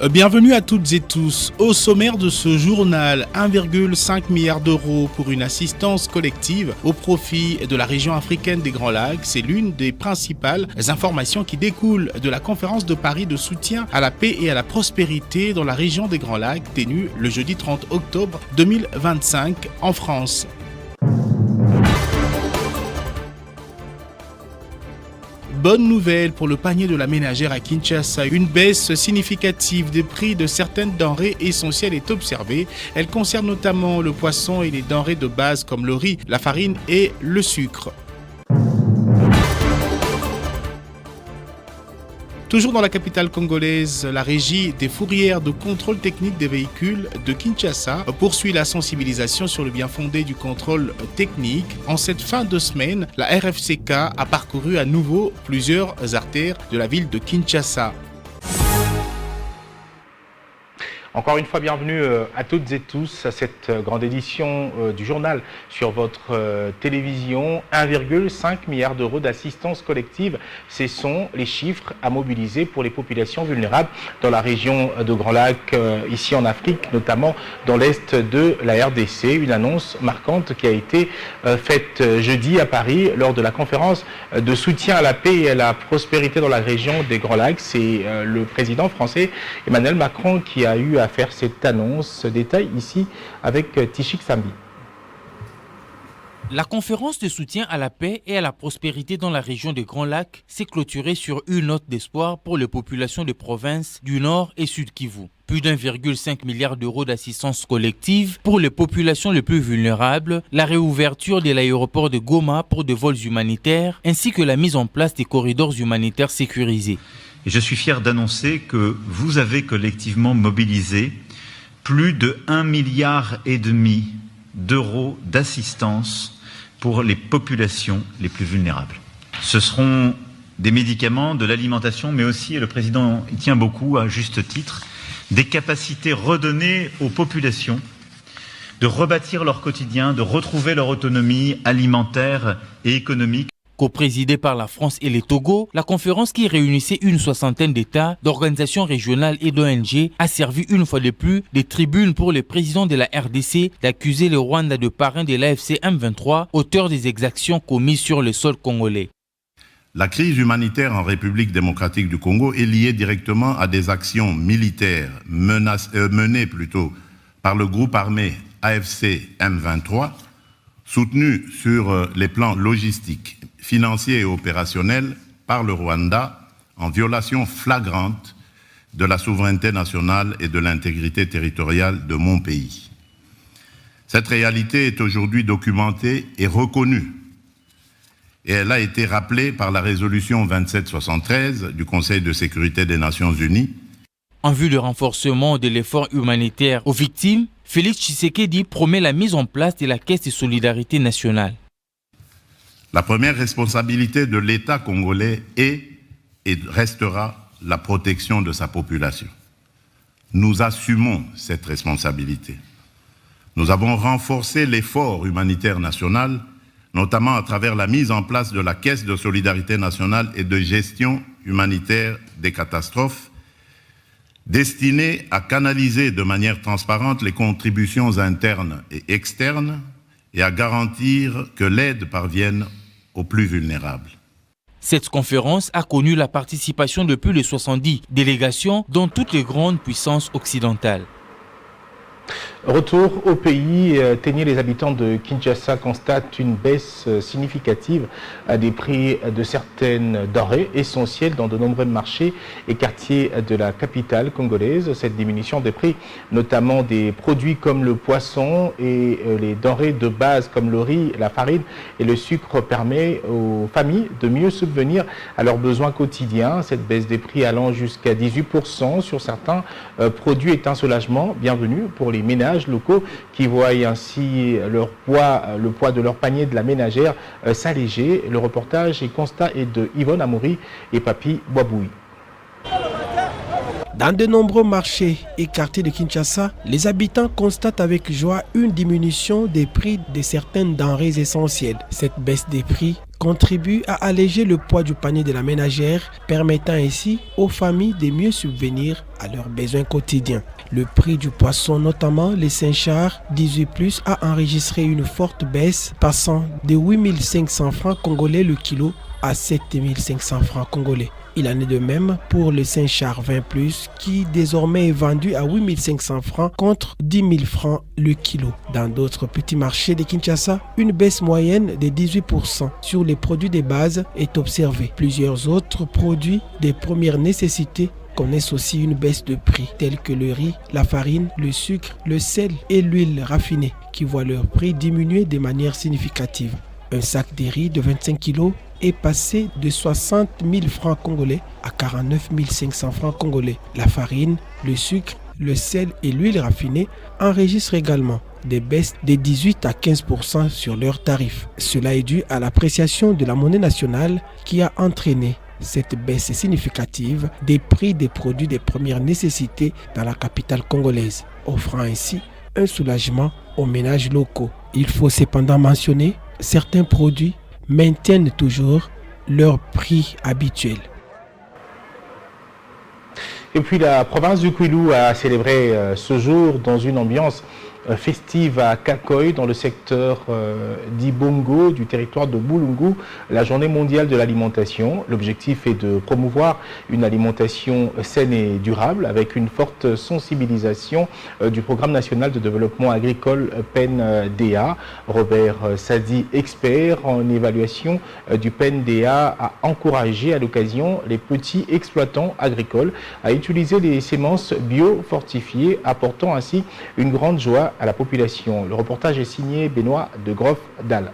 Bienvenue à toutes et tous. Au sommaire de ce journal, 1,5 milliard d'euros pour une assistance collective au profit de la région africaine des Grands Lacs. C'est l'une des principales informations qui découlent de la conférence de Paris de soutien à la paix et à la prospérité dans la région des Grands Lacs, tenue le jeudi 30 octobre 2025 en France. Bonne nouvelle pour le panier de la ménagère à Kinshasa. Une baisse significative des prix de certaines denrées essentielles est observée. Elle concerne notamment le poisson et les denrées de base comme le riz, la farine et le sucre. Toujours dans la capitale congolaise, la régie des fourrières de contrôle technique des véhicules de Kinshasa poursuit la sensibilisation sur le bien fondé du contrôle technique. En cette fin de semaine, la RFCK a parcouru à nouveau plusieurs artères de la ville de Kinshasa. Encore une fois, bienvenue à toutes et tous à cette grande édition du journal sur votre télévision. 1,5 milliard d'euros d'assistance collective, ce sont les chiffres à mobiliser pour les populations vulnérables dans la région de Grand Lac, ici en Afrique, notamment dans l'est de la RDC. Une annonce marquante qui a été faite jeudi à Paris lors de la conférence de soutien à la paix et à la prospérité dans la région des Grands Lacs. C'est le président français Emmanuel Macron qui a eu à faire cette annonce. Détail ici avec Tichik Sambi. La conférence de soutien à la paix et à la prospérité dans la région des Grands Lacs s'est clôturée sur une note d'espoir pour les populations de provinces du Nord et Sud Kivu. Plus d'1,5 milliard d'euros d'assistance collective pour les populations les plus vulnérables, la réouverture de l'aéroport de Goma pour des vols humanitaires, ainsi que la mise en place des corridors humanitaires sécurisés. Et je suis fier d'annoncer que vous avez collectivement mobilisé plus de 1,5 milliard d'euros d'assistance pour les populations les plus vulnérables. Ce seront des médicaments, de l'alimentation, mais aussi, et le président y tient beaucoup à juste titre, des capacités redonnées aux populations de rebâtir leur quotidien, de retrouver leur autonomie alimentaire et économique. Co-présidée par la France et les Togo, la conférence qui réunissait une soixantaine d'États, d'organisations régionales et d'ONG a servi une fois de plus des tribunes pour le président de la RDC d'accuser le Rwanda de parrain de l'AFC M23, auteur des exactions commises sur le sol congolais. La crise humanitaire en République démocratique du Congo est liée directement à des actions militaires menées par le groupe armé AFC M23, soutenues sur les plans logistiques, financiers et opérationnels par le Rwanda en violation flagrante de la souveraineté nationale et de l'intégrité territoriale de mon pays. Cette réalité est aujourd'hui documentée et reconnue. Et elle a été rappelée par la résolution 2773 du Conseil de sécurité des Nations Unies. En vue du renforcement de l'effort humanitaire aux victimes, Félix Tshisekedi promet la mise en place de la Caisse de solidarité nationale. La première responsabilité de l'État congolais est et restera la protection de sa population. Nous assumons cette responsabilité. Nous avons renforcé l'effort humanitaire national, notamment à travers la mise en place de la Caisse de solidarité nationale et de gestion humanitaire des catastrophes, destinée à canaliser de manière transparente les contributions internes et externes et à garantir que l'aide parvienne aux plus vulnérables. Cette conférence a connu la participation de plus de 70 délégations dans toutes les grandes puissances occidentales. Retour au pays, Ténier, les habitants de Kinshasa constatent une baisse significative des prix de certaines denrées essentielles dans de nombreux marchés et quartiers de la capitale congolaise. Cette diminution des prix, notamment des produits comme le poisson et les denrées de base comme le riz, la farine et le sucre, permet aux familles de mieux subvenir à leurs besoins quotidiens. Cette baisse des prix allant jusqu'à 18% sur certains produits est un soulagement bienvenu pour les ménages locaux qui voient ainsi le poids de leur panier de la ménagère s'alléger. Le reportage et constat est de Yvonne Amoury et Papi Boaboui. Dans de nombreux marchés et quartiers de Kinshasa, les habitants constatent avec joie une diminution des prix de certaines denrées essentielles. Cette baisse des prix contribue à alléger le poids du panier de la ménagère, permettant ainsi aux familles de mieux subvenir à leurs besoins quotidiens. Le prix du poisson, notamment les Saint-Char 18+, a enregistré une forte baisse, passant de 8 500 francs congolais le kilo à 7 500 francs congolais. Il en est de même pour le Saint-Char 20+, qui désormais est vendu à 8 500 francs contre 10 000 francs le kilo. Dans d'autres petits marchés de Kinshasa, une baisse moyenne de 18% sur les produits de base est observée. Plusieurs autres produits de première nécessité connaissent aussi une baisse de prix, tels que le riz, la farine, le sucre, le sel et l'huile raffinée, qui voient leur prix diminuer de manière significative. Un sac de riz de 25 kg est passé de 60 000 francs congolais à 49 500 francs congolais. La farine, le sucre, le sel et l'huile raffinée enregistrent également des baisses de 18 à 15% sur leurs tarifs. Cela est dû à l'appréciation de la monnaie nationale qui a entraîné cette baisse significative des prix des produits de première nécessité dans la capitale congolaise, offrant ainsi un soulagement aux ménages locaux. Il faut cependant mentionner certains produits maintiennent toujours leur prix habituel. Et puis la province du Kwilu a célébré ce jour dans une ambiance festive à Kakoy, dans le secteur d'Ibongo, du territoire de Boulungu, la journée mondiale de l'alimentation. L'objectif est de promouvoir une alimentation saine et durable avec une forte sensibilisation du programme national de développement agricole PEN-DA. Robert Sadi, expert en évaluation du PEN-DA, a encouragé à l'occasion les petits exploitants agricoles à utiliser les semences bio-fortifiées, apportant ainsi une grande joie à la population. Le reportage est signé Benoît de Groff-Dal.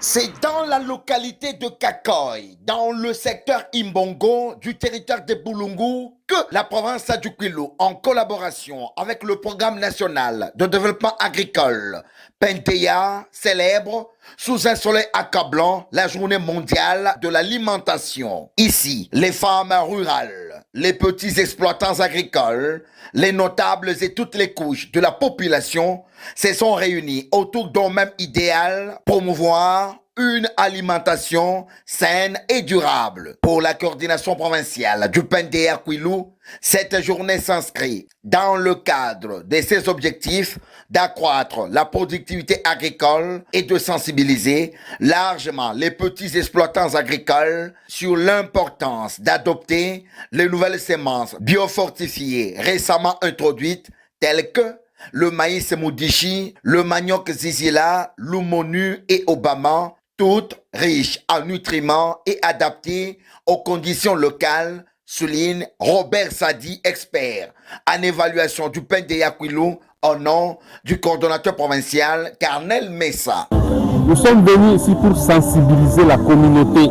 C'est dans la localité de Kakoy, dans le secteur Imbongo du territoire de Boulungu, que la province du Kwilu, en collaboration avec le programme national de développement agricole PEN-DA, célèbre sous un soleil accablant la journée mondiale de l'alimentation. Ici, les femmes rurales, les petits exploitants agricoles, les notables et toutes les couches de la population se sont réunis autour d'un même idéal: promouvoir une alimentation saine et durable. Pour la coordination provinciale du PEN-DA Kwilu, cette journée s'inscrit dans le cadre de ses objectifs d'accroître la productivité agricole et de sensibiliser largement les petits exploitants agricoles sur l'importance d'adopter les nouvelles semences biofortifiées récemment introduites, telles que le maïs Mudishi, le manioc Zizila, l'Umonu et Obama, toutes riches en nutriments et adaptées aux conditions locales, souligne Robert Sadi, expert en évaluation du PEN-DA Kwilu, au nom du coordonnateur provincial Carnel Messa. Nous sommes venus ici pour sensibiliser la communauté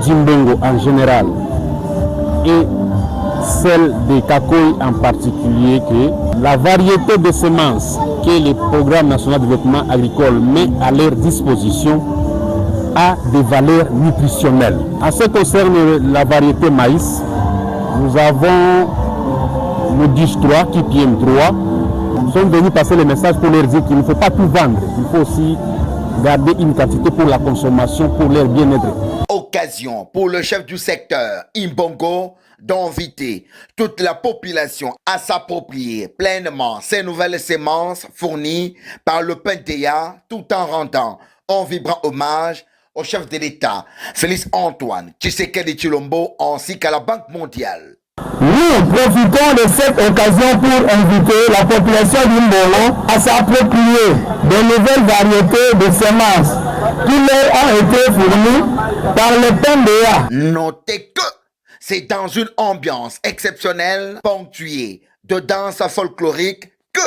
d'Imbongo en général et celle de Kakoy en particulier, que la variété de semences que le programme national de développement agricole met à leur disposition a des valeurs nutritionnelles. En ce qui concerne la variété maïs, nous avons le DISH 3, KIPM 3. Nous sommes venus passer le message pour leur dire qu'il ne faut pas tout vendre. Il faut aussi garder une quantité pour la consommation, pour leur bien-être. Occasion pour le chef du secteur Imbongo d'inviter toute la population à s'approprier pleinement ces nouvelles semences fournies par le PEN-DA, tout en rendant un vibrant hommage au chef de l'État, Félix Antoine Tshisekedi Tshilombo, ainsi qu'à la Banque mondiale. Nous profitons de cette occasion pour inviter la population d'Imbongo à s'approprier de nouvelles variétés de semences qui leur ont été fournies par le PEN-DA. Notez que c'est dans une ambiance exceptionnelle, ponctuée de danse folklorique, que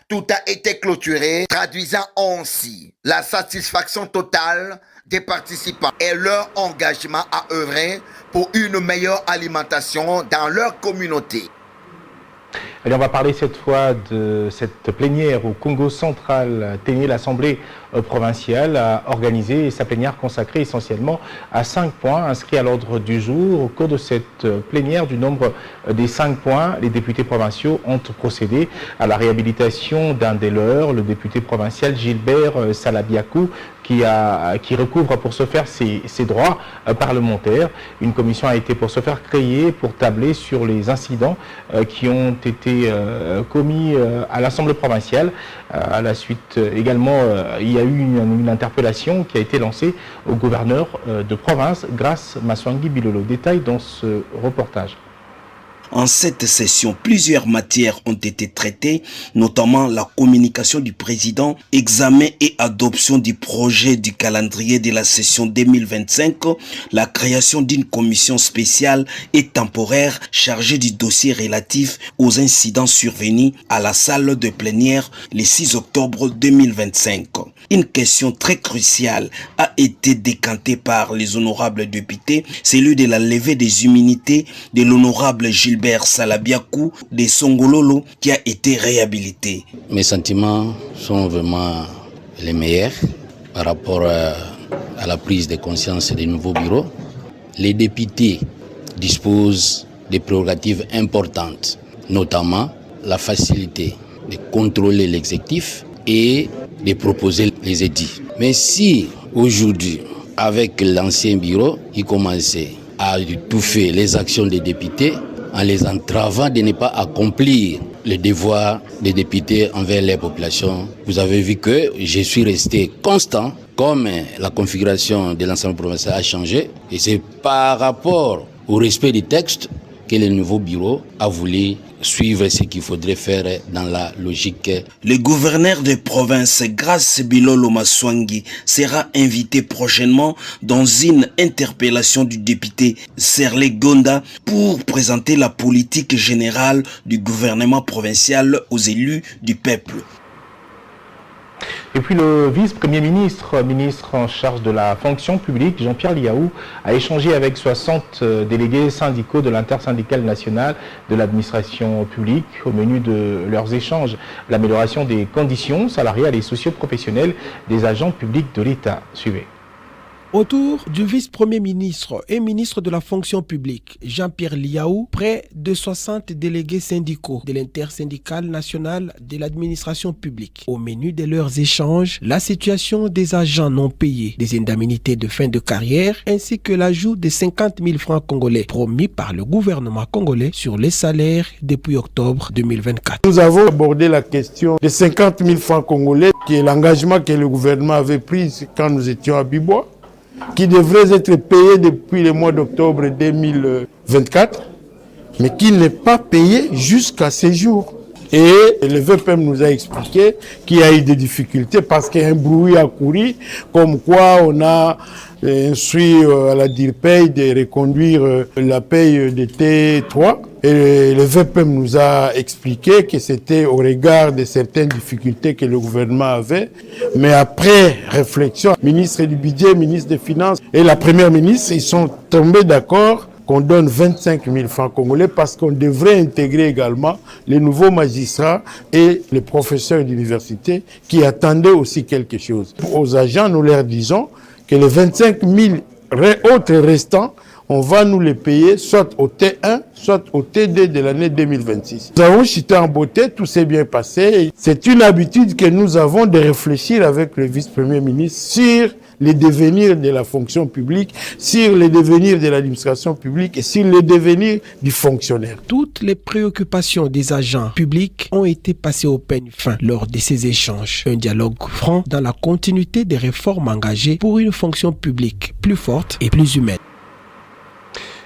tout a été clôturé, traduisant ainsi la satisfaction totale des participants et leur engagement à œuvrer pour une meilleure alimentation dans leur communauté. Allez, on va parler cette fois de cette plénière au Congo central. Tenir l'Assemblée provincial a organisé sa plénière consacrée essentiellement à 5 points inscrits à l'ordre du jour. Au cours de cette plénière, du nombre des 5 points, les députés provinciaux ont procédé à la réhabilitation d'un des leurs, le député provincial Gilbert Salabiakou, qui recouvre pour ce faire ses droits parlementaires. Une commission a été pour ce faire créée pour tabler sur les incidents qui ont été commis à l'Assemblée provinciale. À la suite également, il y a eu une interpellation qui a été lancée au gouverneur de province, Grace Maswangi Bilolo. Détail dans ce reportage. En cette session, plusieurs matières ont été traitées, notamment la communication du président, examen et adoption du projet du calendrier de la session 2025, la création d'une commission spéciale et temporaire chargée du dossier relatif aux incidents survenus à la salle de plénière le 6 octobre 2025. Une question très cruciale a été décantée par les honorables députés, celui de la levée des immunités de l'honorable Gilbert Salabiakou de Songololo qui a été réhabilité. Mes sentiments sont vraiment les meilleurs par rapport à la prise de conscience des nouveaux bureaux. Les députés disposent de prérogatives importantes, notamment la facilité de contrôler l'exécutif et de proposer les édits. Mais si aujourd'hui, avec l'ancien bureau, il commençait à étouffer les actions des députés, en les entravant de ne pas accomplir les devoirs des députés envers les populations. Vous avez vu que je suis resté constant, comme la configuration de l'Assemblée provinciale a changé, et c'est par rapport au respect des textes que le nouveau bureau a voulu suivre ce qu'il faudrait faire dans la logique. Le gouverneur de province, Grace Bilolo Maswangi, sera invité prochainement dans une interpellation du député Serlé Gonda pour présenter la politique générale du gouvernement provincial aux élus du peuple. Et puis le vice-premier ministre, ministre en charge de la fonction publique, Jean-Pierre Liaou, a échangé avec 60 délégués syndicaux de l'intersyndicale nationale de l'administration publique. Au menu de leurs échanges, l'amélioration des conditions salariales et socio-professionnelles des agents publics de l'État. Suivez. Autour du vice-premier ministre et ministre de la fonction publique, Jean-Pierre Liaou, près de 60 délégués syndicaux de l'intersyndicale nationale de l'administration publique. Au menu de leurs échanges, la situation des agents non payés, des indemnités de fin de carrière, ainsi que l'ajout de 50 000 francs congolais promis par le gouvernement congolais sur les salaires depuis octobre 2024. Nous avons abordé la question des 50 000 francs congolais, qui est l'engagement que le gouvernement avait pris quand nous étions à Bibois, qui devraient être payés depuis le mois d'octobre 2024, mais qui n'est pas payé jusqu'à ces jours. Et le VPM nous a expliqué qu'il y a eu des difficultés parce qu'il y a un bruit à courir, comme quoi on a instruit à la DIRPEI de reconduire la paye de T3. Et le VPM nous a expliqué que c'était au regard de certaines difficultés que le gouvernement avait. Mais après réflexion, ministre du budget, ministre des Finances et la première ministre, ils sont tombés d'accord qu'on donne 25 000 francs congolais parce qu'on devrait intégrer également les nouveaux magistrats et les professeurs d'université qui attendaient aussi quelque chose. Aux agents, nous leur disons que les 25 000 autres restants, on va nous les payer soit au T1, soit au T2 de l'année 2026. Nous avons chuté en beauté, tout s'est bien passé. C'est une habitude que nous avons de réfléchir avec le vice-premier ministre sur les devenirs de la fonction publique, sur les devenirs de l'administration publique et sur les devenirs du fonctionnaire. Toutes les préoccupations des agents publics ont été passées au peigne fin lors de ces échanges. Un dialogue franc dans la continuité des réformes engagées pour une fonction publique plus forte et plus humaine.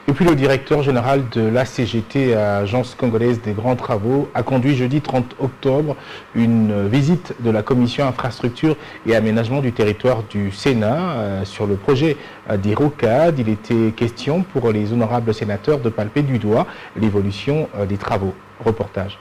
Et puis le directeur général de l'ACGT, Agence congolaise des grands travaux, a conduit jeudi 30 octobre une visite de la commission infrastructure et aménagement du territoire du Sénat sur le projet d'Irocad. Il était question pour les honorables sénateurs de palper du doigt l'évolution des travaux. Reportage.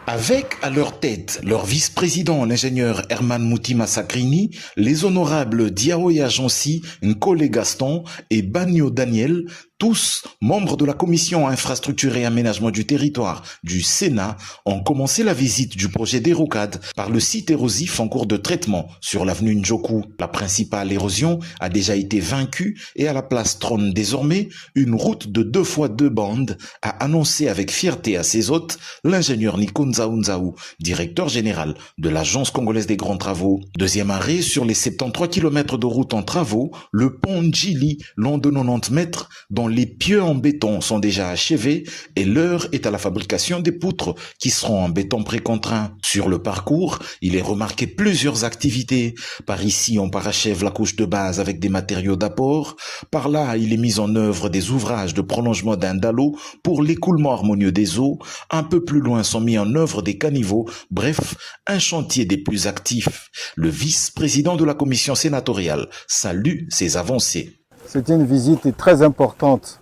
Avec à leur tête leur vice-président, l'ingénieur Herman Moutima Sakrini, les honorables Diaoya Jansi, Nkole Gaston et Bagno Daniel, Tous, membres de la Commission Infrastructure et Aménagement du Territoire du Sénat, ont commencé la visite du projet d'érocade par le site érosif en cours de traitement sur l'avenue Njoku. La principale érosion a déjà été vaincue et à la place trône désormais une route de 2 fois 2 bandes, a annoncé avec fierté à ses hôtes l'ingénieur Nico Nzaou, directeur général de l'Agence congolaise des grands travaux. Deuxième arrêt sur les 73 km de route en travaux, le pont Ndjili, long de 90 mètres, dont les pieux en béton sont déjà achevés et l'heure est à la fabrication des poutres qui seront en béton précontraint. Sur le parcours, il est remarqué plusieurs activités. Par ici, on parachève la couche de base avec des matériaux d'apport. Par là, il est mis en œuvre des ouvrages de prolongement d'un dallo pour l'écoulement harmonieux des eaux. Un peu plus loin sont mis en œuvre des caniveaux. Bref, un chantier des plus actifs. Le vice-président de la commission sénatoriale salue ces avancées. C'est une visite très importante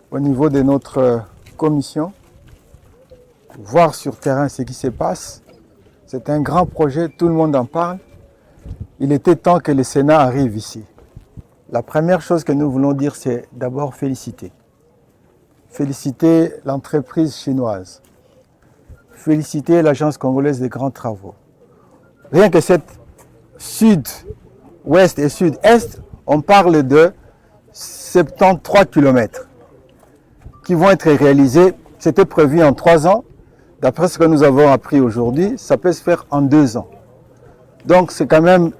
au niveau de notre commission. Voir sur terrain ce qui se passe. C'est un grand projet, tout le monde en parle. Il était temps que le Sénat arrive ici. La première chose que nous voulons dire, c'est d'abord féliciter. Féliciter l'entreprise chinoise. Féliciter l'Agence congolaise des grands travaux. Rien que cette sud-ouest et sud-est, on parle de 73 km qui vont être réalisés. C'était prévu en 3 ans. D'après ce que nous avons appris aujourd'hui, ça peut se faire en 2 ans. Donc c'est quand même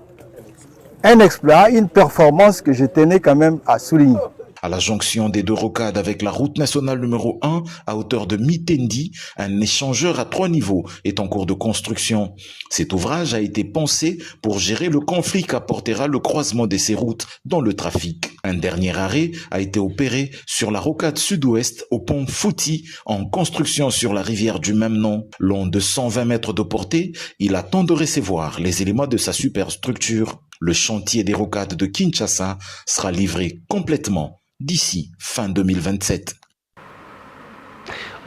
un exploit, une performance que je tenais quand même à souligner. À la jonction des 2 rocades avec la route nationale numéro 1 à hauteur de Mitendi, un échangeur à 3 niveaux est en cours de construction. Cet ouvrage a été pensé pour gérer le conflit qu'apportera le croisement de ces routes dans le trafic. Un dernier arrêt a été opéré sur la rocade sud-ouest au pont Fouti en construction sur la rivière du même nom. Long de 120 mètres de portée, il attend de recevoir les éléments de sa superstructure. Le chantier des rocades de Kinshasa sera livré complètement d'ici fin 2027.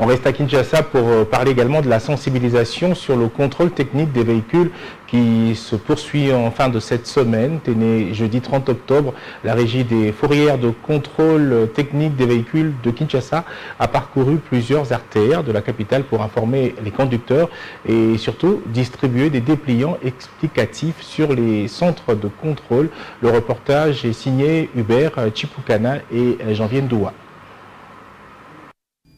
On reste à Kinshasa pour parler également de la sensibilisation sur le contrôle technique des véhicules qui se poursuit en fin de cette semaine. Tenez, jeudi 30 octobre, la régie des fourrières de contrôle technique des véhicules de Kinshasa a parcouru plusieurs artères de la capitale pour informer les conducteurs et surtout distribuer des dépliants explicatifs sur les centres de contrôle. Le reportage est signé Hubert Chipukana et Janvier Ndoua.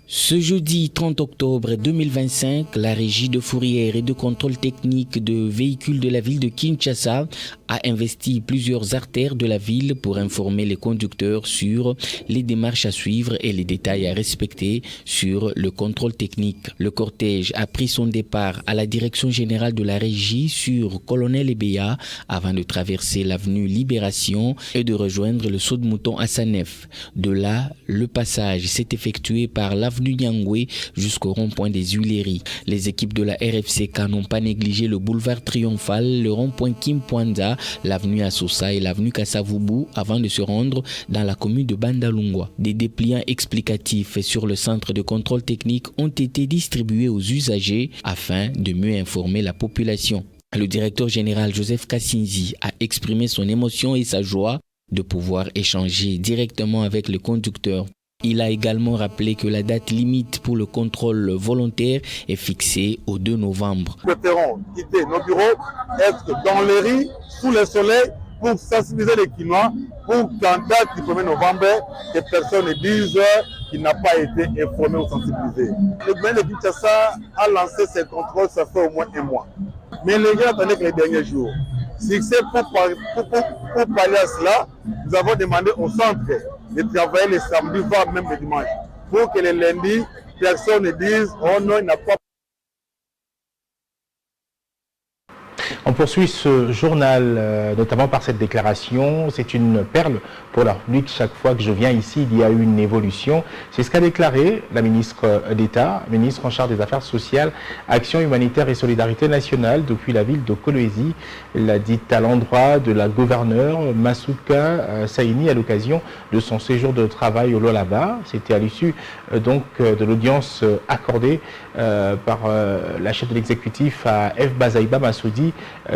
Ce jeudi 30 octobre 2025, la régie de fourrière et de contrôle technique de véhicules de la ville de Kinshasa a investi plusieurs artères de la ville pour informer les conducteurs sur les démarches à suivre et les détails à respecter sur le contrôle technique. Le cortège a pris son départ à la direction générale de la régie sur Colonel Ebeya avant de traverser l'avenue Libération et de rejoindre le saut de mouton à Sanef. De là, le passage s'est effectué par l'avenue Nyangwe jusqu'au rond-point des Huileries. Les équipes de la RFCK n'ont pas négligé le boulevard Triomphal, le rond-point Kimpwanda, l'avenue Assosa et l'avenue Kassavubu avant de se rendre dans la commune de Bandalungwa. Des dépliants explicatifs sur le centre de contrôle technique ont été distribués aux usagers afin de mieux informer la population. Le directeur général Joseph Kassinzi a exprimé son émotion et sa joie de pouvoir échanger directement avec le conducteur. Il a également rappelé que la date limite pour le contrôle volontaire est fixée au 2 novembre. Nous préférons quitter nos bureaux, être dans les rues, sous le soleil, pour sensibiliser les Kinois, pour qu'en date du 1er novembre, que personne ne dise qu'il n'a pas été informé ou sensibilisé. Le gouvernement de Kinshasa a lancé ses contrôles, ça fait au moins 1 mois. Mais les gens attendaient que les derniers jours. Si c'est pour parler à cela, nous avons demandé au centre de travailler les samedis, voire même les dimanches, pour que les lundis, personne ne dise « Oh non, il n'a pas ». On poursuit ce journal, notamment par cette déclaration. C'est une perle pour la République. Chaque fois que je viens ici, il y a eu une évolution. C'est ce qu'a déclaré la ministre d'État, ministre en charge des Affaires sociales, Action humanitaire et solidarité nationale depuis la ville de Kolwezi. Elle l'a dit à l'endroit de la gouverneure Masuka Saini à l'occasion de son séjour de travail au Lolaba. C'était à l'issue donc de l'audience accordée par la chef de l'exécutif à F. Bazaïba Massoudi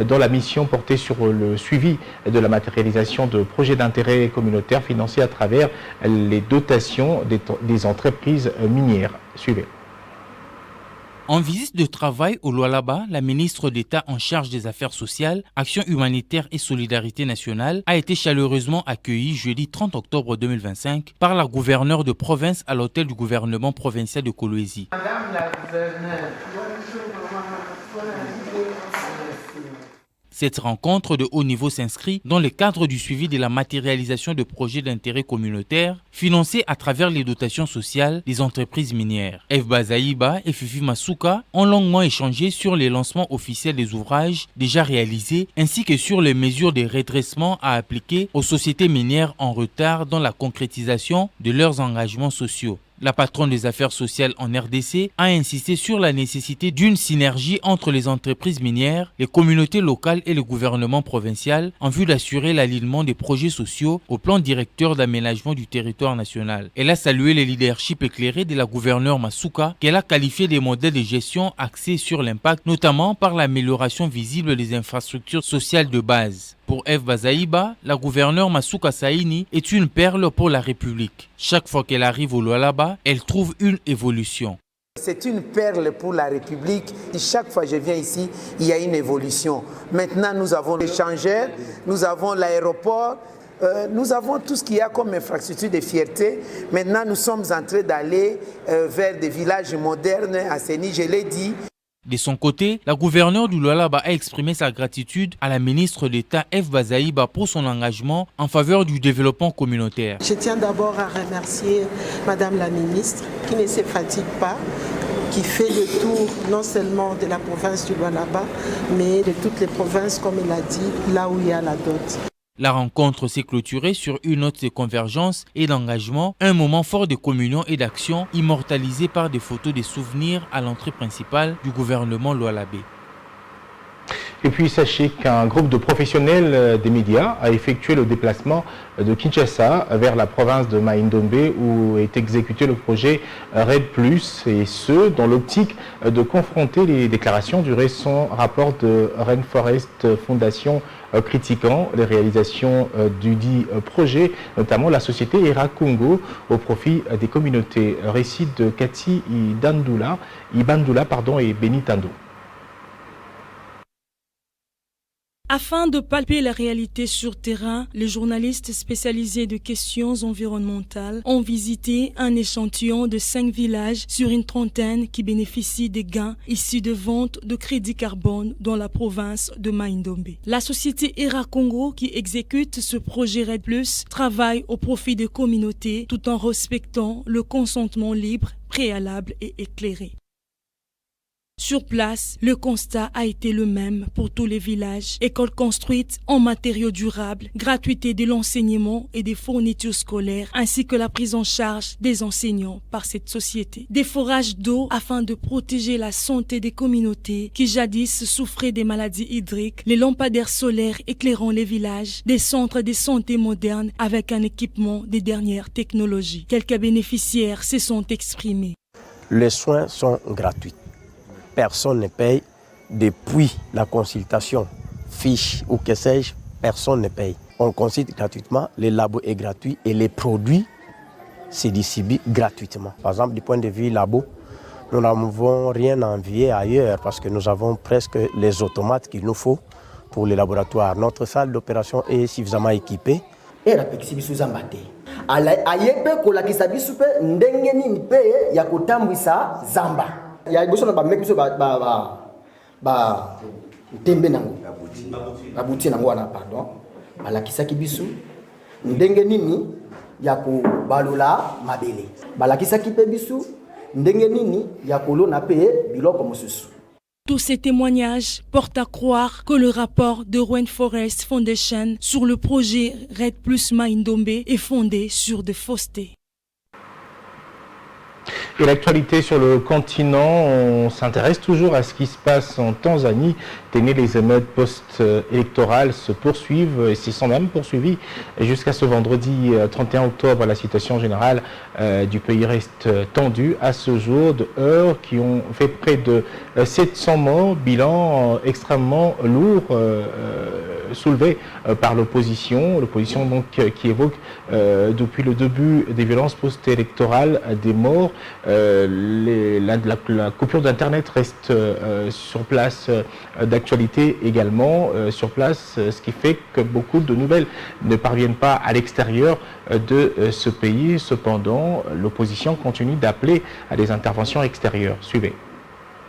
dont la mission portait sur le suivi de la matérialisation de projets d'intérêt communautaire financés à travers les dotations des entreprises minières. Suivez. En visite de travail au Lualaba, la ministre d'État en charge des affaires sociales, Action humanitaire et solidarité nationale a été chaleureusement accueillie jeudi 30 octobre 2025 par la gouverneure de province à l'hôtel du gouvernement provincial de Kolwezi. Madame la gouverneure, Cette rencontre de haut niveau s'inscrit dans le cadre du suivi de la matérialisation de projets d'intérêt communautaire financés à travers les dotations sociales des entreprises minières. Eve Bazaïba et Fifi Masuka ont longuement échangé sur les lancements officiels des ouvrages déjà réalisés ainsi que sur les mesures de redressement à appliquer aux sociétés minières en retard dans la concrétisation de leurs engagements sociaux. La patronne des affaires sociales en RDC a insisté sur la nécessité d'une synergie entre les entreprises minières, les communautés locales et le gouvernement provincial en vue d'assurer l'alignement des projets sociaux au plan directeur d'aménagement du territoire national. Elle a salué le leadership éclairé de la gouverneure Masuka qu'elle a qualifié des modèles de gestion axés sur l'impact, notamment par l'amélioration visible des infrastructures sociales de base. Pour Eve Bazaïba, la gouverneure Masuka Saini est une perle pour la République. Chaque fois qu'elle arrive au Lualaba, elle trouve une évolution. c'est une perle pour la République. Et chaque fois que je viens ici, il y a une évolution. Maintenant, nous avons l'échangeur, nous avons l'aéroport, nous avons tout ce qu'il y a comme infrastructure de fierté. Maintenant, nous sommes en train d'aller vers des villages modernes assainis, je l'ai dit. De son côté, la gouverneure du Lualaba a exprimé sa gratitude à la ministre d'État Eve Bazaïba pour son engagement en faveur du développement communautaire. Je tiens d'abord à remercier Madame la ministre qui ne se fatigue pas, qui fait le tour non seulement de la province du Lualaba, mais de toutes les provinces, comme il a dit, là où il y a la dot. La rencontre s'est clôturée sur une note de convergence et d'engagement, un moment fort de communion et d'action immortalisé par des photos de souvenirs à l'entrée principale du gouvernement lualabais. Et puis sachez qu'un groupe de professionnels des médias a effectué le déplacement de Kinshasa vers la province de Mai-Ndombe où est exécuté le projet RED+, et ce, dans l'optique de confronter les déclarations du récent rapport de Rainforest Foundation critiquant les réalisations du dit projet, notamment la société ERA Congo au profit des communautés. Récit de Cathy Ibandula et Benitando. Afin de palper la réalité sur terrain, les journalistes spécialisés de questions environnementales ont visité un échantillon de 5 villages sur une trentaine qui bénéficient des gains issus de ventes de crédits carbone dans la province de Mai-Ndombe. La société ERA Congo qui exécute ce projet RED+, travaille au profit des communautés tout en respectant le consentement libre, préalable et éclairé. Sur place, le constat a été le même pour tous les villages. Écoles construites en matériaux durables, gratuité de l'enseignement et des fournitures scolaires, ainsi que la prise en charge des enseignants par cette société. Des forages d'eau afin de protéger la santé des communautés qui jadis souffraient des maladies hydriques, les lampadaires solaires éclairant les villages, des centres de santé modernes avec un équipement des dernières technologies. Quelques bénéficiaires se sont exprimés. Les soins sont gratuits. Personne ne paye depuis la consultation, fiche ou que sais-je, personne ne paye. On consulte gratuitement, le labo est gratuit et les produits se distribuent gratuitement. Par exemple, du point de vue labo, nous n'avons rien à envier ailleurs parce que nous avons presque les automates qu'il nous faut pour les laboratoires. Notre salle d'opération est suffisamment équipée. Ya liboso na bameki biso tembe nango babuti nango wana pardon balakisaki biso ndenge nini ya kobalola mabele balakisaki pe biso ndenge nini ya kolona pe biloko mosusu. Tous ces témoignages portent à croire que le rapport de Rainforest Foundation sur le projet RED+ Mai-Ndombe est fondé sur des faussetés. Et l'actualité sur le continent, on s'intéresse toujours à ce qui se passe en Tanzanie. Les émeutes post-électorales se poursuivent et s'y sont même poursuivies jusqu'à ce vendredi 31 octobre. La situation générale du pays reste tendue à ce jour, de heurts qui ont fait près de 700 morts, bilan extrêmement lourd soulevé par l'opposition donc qui évoque depuis le début des violences post-électorales des morts. La coupure d'internet reste sur place, d'actualité également sur place, ce qui fait que beaucoup de nouvelles ne parviennent pas à l'extérieur de ce pays. Cependant, l'opposition continue d'appeler à des interventions extérieures. Suivez.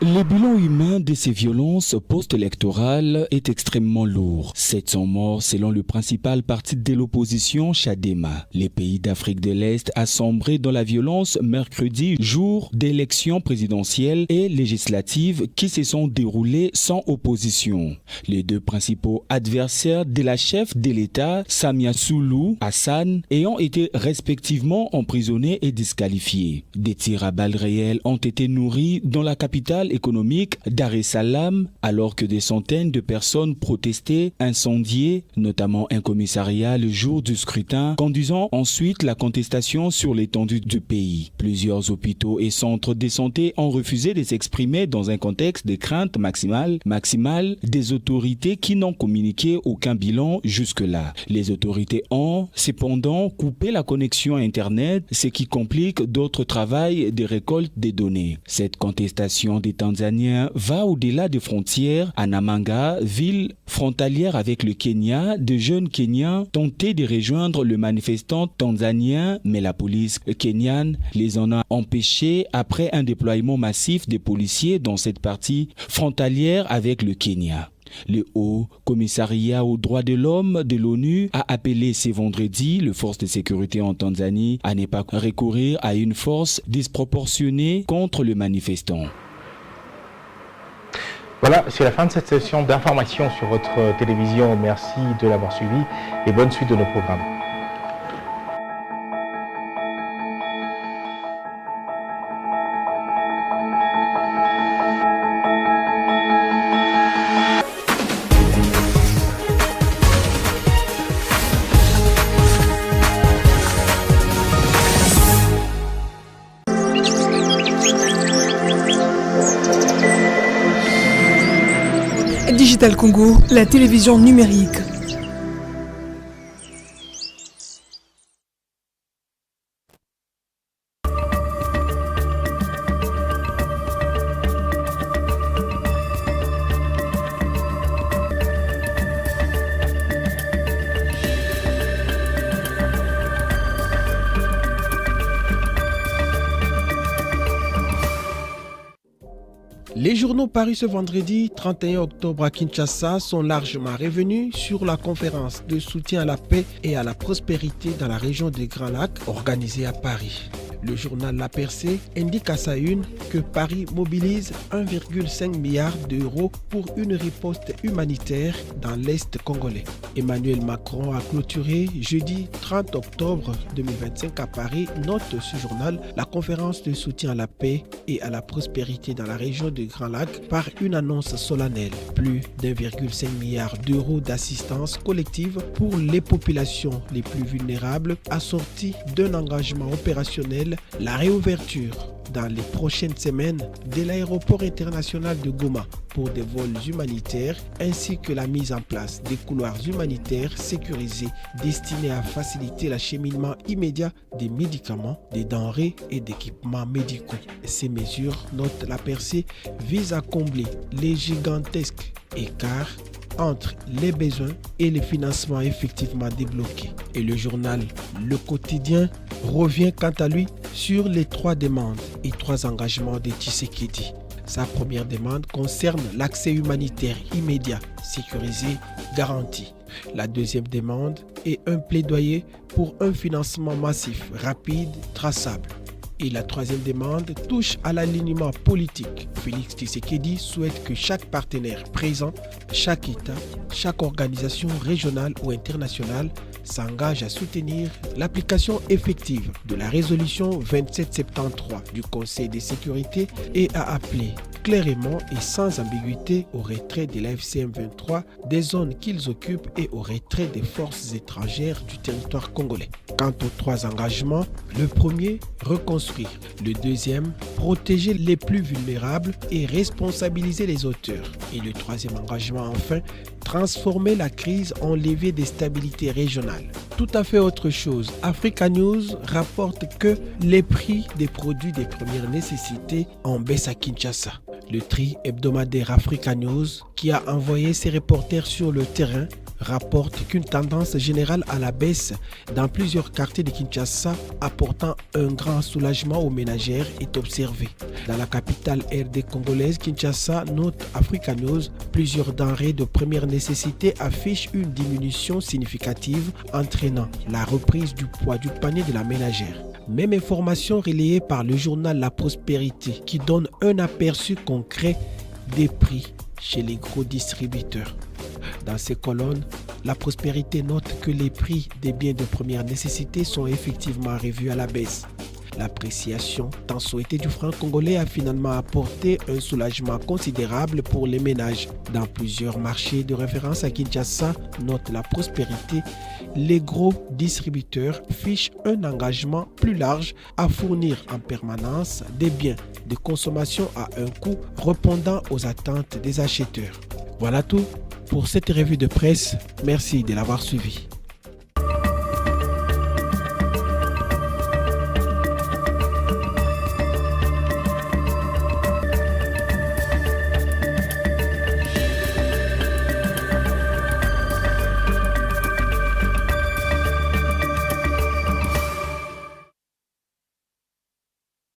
Le bilan humain de ces violences post-électorales est extrêmement lourd. 700 morts selon le principal parti de l'opposition, Chadema. Les pays d'Afrique de l'Est a sombré dans la violence mercredi, jour d'élections présidentielles et législatives qui se sont déroulées sans opposition. Les deux principaux adversaires de la chef de l'État, Samia Suluhu Hassan, ayant été respectivement emprisonnés et disqualifiés. Des tirs à balles réelles ont été nourris dans la capitale économique Dar es Salaam, alors que des centaines de personnes protestaient, incendiaient, notamment un commissariat le jour du scrutin, conduisant ensuite la contestation sur l'étendue du pays. Plusieurs hôpitaux et centres de santé ont refusé de s'exprimer dans un contexte de crainte maximale des autorités qui n'ont communiqué aucun bilan jusque-là. Les autorités ont cependant coupé la connexion à Internet, ce qui complique d'autres travaux de récolte des données. Cette contestation des Tanzaniens va au-delà des frontières. À Namanga, ville frontalière avec le Kenya, de jeunes Kenyans tentaient de rejoindre le manifestant tanzanien, mais la police kenyane les en a empêchés après un déploiement massif des policiers dans cette partie frontalière avec le Kenya. Le Haut Commissariat aux droits de l'homme de l'ONU a appelé ce vendredi les forces de sécurité en Tanzanie à ne pas recourir à une force disproportionnée contre les manifestants. Voilà, c'est la fin de cette session d'information sur votre télévision. Merci de l'avoir suivi et bonne suite de nos programmes. Digital Congo, la télévision numérique. Les journaux parus ce vendredi 31 octobre à Kinshasa sont largement revenus sur la conférence de soutien à la paix et à la prospérité dans la région des Grands Lacs organisée à Paris. Le journal La Percée indique à sa une que Paris mobilise 1,5 milliard d'euros pour une riposte humanitaire dans l'Est congolais. Emmanuel Macron a clôturé jeudi 30 octobre 2025 à Paris, note ce journal, la conférence de soutien à la paix et à la prospérité dans la région des Grands Lacs par une annonce solennelle. Plus d'1,5 milliard d'euros d'assistance collective pour les populations les plus vulnérables, assortie d'un engagement opérationnel, la réouverture dans les prochaines semaines de l'aéroport international de Goma pour des vols humanitaires ainsi que la mise en place des couloirs humanitaires sécurisés destinés à faciliter l'acheminement immédiat des médicaments, des denrées et d'équipements médicaux. Ces mesures, note La Percée, visent à combler les gigantesques écarts entre les besoins et les financements effectivement débloqués. Et le journal Le Quotidien revient quant à lui sur les 3 demandes et 3 engagements de Tshisekedi. Sa première demande concerne l'accès humanitaire immédiat, sécurisé, garanti. La deuxième demande est un plaidoyer pour un financement massif, rapide, traçable. Et la troisième demande touche à l'alignement politique. Félix Tshisekedi souhaite que chaque partenaire présent, chaque État, chaque organisation régionale ou internationale s'engage à soutenir l'application effective de la résolution 2773 du Conseil de sécurité et à appeler clairement et sans ambiguïté au retrait de l'AFC M23 des zones qu'ils occupent et au retrait des forces étrangères du territoire congolais. Quant aux 3 engagements, le premier, reconstruire. Le deuxième, protéger les plus vulnérables et responsabiliser les auteurs. Et le troisième engagement, enfin, transformer la crise en levier de stabilité régionale. Tout à fait autre chose, Africa News rapporte que les prix des produits de première nécessité en baisse à Kinshasa. Le tri hebdomadaire Africa News, qui a envoyé ses reporters sur le terrain, rapporte qu'une tendance générale à la baisse dans plusieurs quartiers de Kinshasa apportant un grand soulagement aux ménagères est observée. Dans la capitale RD congolaise, Kinshasa, note Africa News, plusieurs denrées de première nécessité affichent une diminution significative entraînant la reprise du poids du panier de la ménagère. Même information relayée par le journal La Prospérité qui donne un aperçu concret des prix chez les gros distributeurs. Dans ces colonnes, La Prospérité note que les prix des biens de première nécessité sont effectivement revus à la baisse. L'appréciation tant souhaitée du franc congolais a finalement apporté un soulagement considérable pour les ménages. Dans plusieurs marchés de référence à Kinshasa, note La Prospérité, les gros distributeurs fichent un engagement plus large à fournir en permanence des biens de consommation à un coût répondant aux attentes des acheteurs. Voilà tout pour cette revue de presse. Merci de l'avoir suivi.